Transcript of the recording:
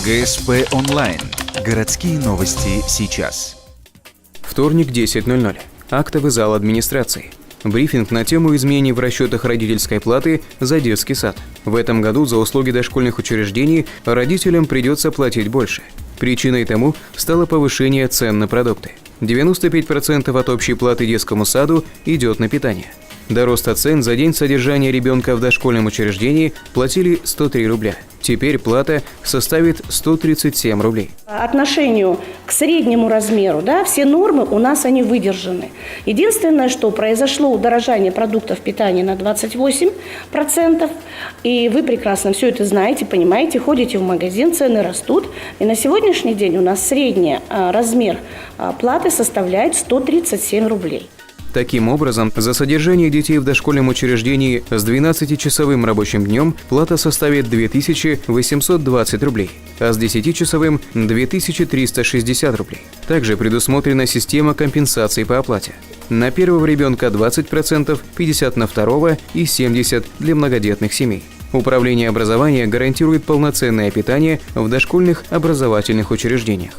ГСП онлайн. Городские новости сейчас. Вторник, 10:00. Актовый зал администрации. Брифинг на тему изменений в расчетах родительской платы за детский сад. В этом году за услуги дошкольных учреждений родителям придется платить больше. Причиной тому стало повышение цен на продукты. 95% от общей платы детскому саду идет на питание. До роста цен за день содержания ребенка в дошкольном учреждении платили 103 рубля. Теперь плата составит 137 рублей. Отношению к среднему размеру, все нормы у нас они выдержаны. Единственное, что произошло удорожание продуктов питания на 28%. И вы прекрасно все это знаете, понимаете, ходите в магазин, цены растут. И на сегодняшний день у нас средний размер платы составляет 137 рублей. Таким образом, за содержание детей в дошкольном учреждении с 12-часовым рабочим днем плата составит 2820 рублей, а с 10-часовым – 2360 рублей. Также предусмотрена система компенсаций по оплате. На первого ребенка 20%, 50% на второго и 70% для многодетных семей. Управление образования гарантирует полноценное питание в дошкольных образовательных учреждениях.